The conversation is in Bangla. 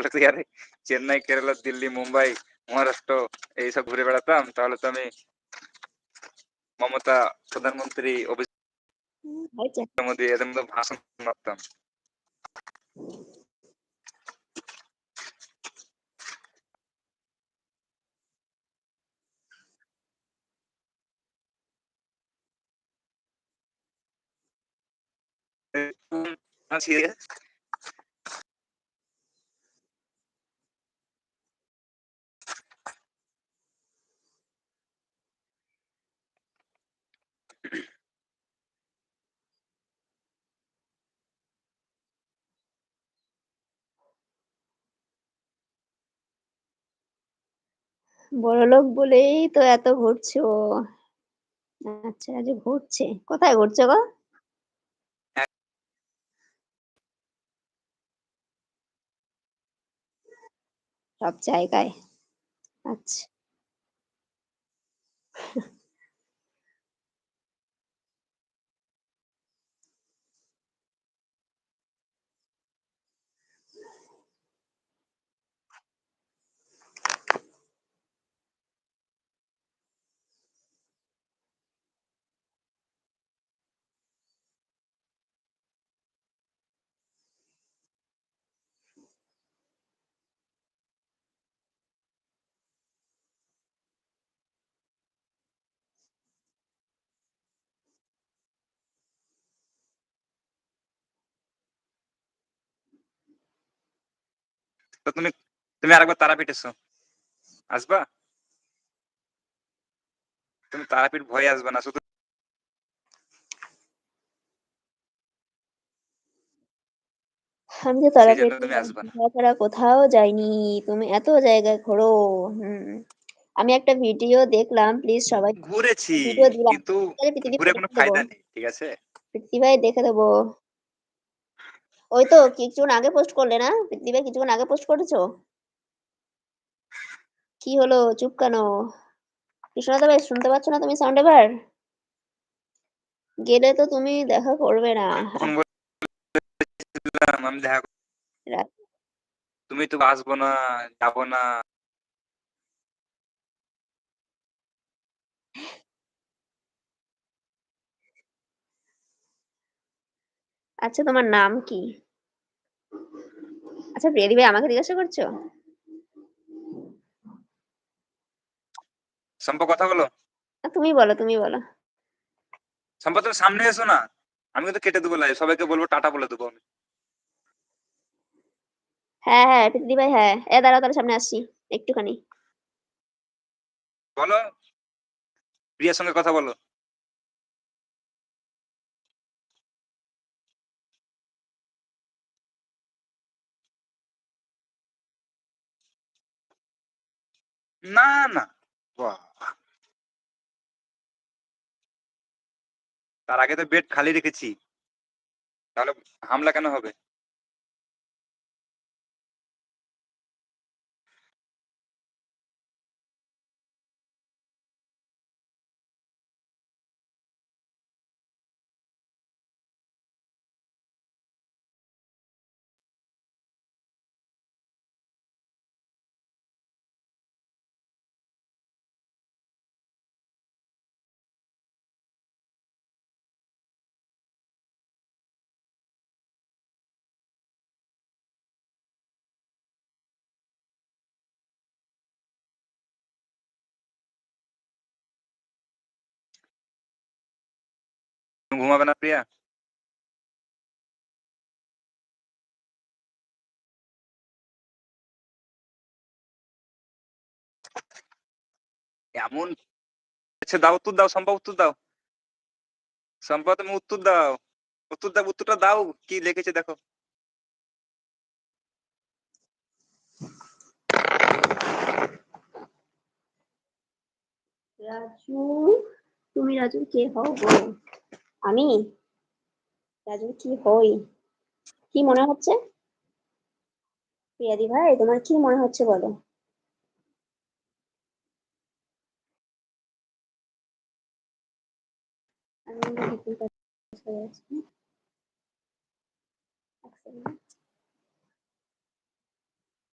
তাহলে তুই আরে চেন্নাই, কেরালা, দিল্লি, মুম্বাই, মহারাষ্ট্র এইসব ঘুরে বেড়াতাম, তাহলে তো আমি মমতা প্রধানমন্ত্রী হয়েছে। অভিষেক মোদী এদের মতো ভাষণ শোনাতাম। সিরিয়াস? বড়লোক বলেই তো এত ঘুরছো। আচ্ছা, যে ঘুরছে, কোথায় ঘুরছো গো? সব জায়গায়। আচ্ছা, তো তুমি তুমি আরেকবার তারাপীঠ এসো, আসবা? তুমি তারাপীঠ ভয়ে আসবে না, শুধু আমি তো সেই জন্য তারাপীঠ তুমি আসবা না। ছাড়া কোথাও যাইনি। তুমি এত জায়গায় ঘোরো। হুম, আমি একটা ভিডিও দেখলাম, প্লিজ সবাই ঘুরেছি, ভিডিও দিলাম। কিন্তু তাহলে পৃথিবীকে ঘুরে কোনো দেখে দেবো, ফায়দা নেই, ঠিক আছে? পৃথিবীভাই দেখে দেবো। ওই তো কিছুক্ষণ আগে পোস্ট করলে না, পৃথিবীভাই কিছুক্ষণ আগে পোস্ট করেছো। কি হলো, চুপ কেন? কৃষ্ণদা ভাই শুনতে পাচ্ছ না তুমি সাউন্ড এবার? গেলে তো তুমি দেখা করবে না। ফোন বলেছিলাম আমি দেখা তুমি তো আসবো না, যাবো না। আচ্ছা, তোমার নাম কি? আচ্ছা, প্রিয়াদি ভাই আমাকে জিজ্ঞাসা করছো? সম্পর্ক কথা বলো। তুমি বলো, তুমি বলো। সম্পর্ক তুমি সামনে এসো না, আমি কিন্তু কেটে দেবো লাইভ, সবাইকে বলবো টাটা বলে দেবো আমি। হ্যাঁ হ্যাঁ পৃথিবী ভাই, হ্যাঁ দাঁড়াও, তাহলে সামনে আসছি একটুখানি। বলো, প্রিয়ার সঙ্গে কথা বলো। না না, বাহ, তার আগে তো বেড খালি রেখেছি, তাহলে হামলা কেন হবে? তুমি ঘুমাবে না প্রিয়া? এমন আচ্ছা, দাও উত্তর দাও, সম্ভব উত্তর দাও, সম্ভব তুমি উত্তর দাও, উত্তর দাও, উত্তরটা দাও, কি লিখেছে দেখো। রাজু, তুমি রাজুর কে হও গো? আমি রাজুর কি হই? কি মনে হচ্ছে? প্রিয়াদি ভাই তোমার কি মনে হচ্ছে বলো? আমি বিপুল কাছে আছি।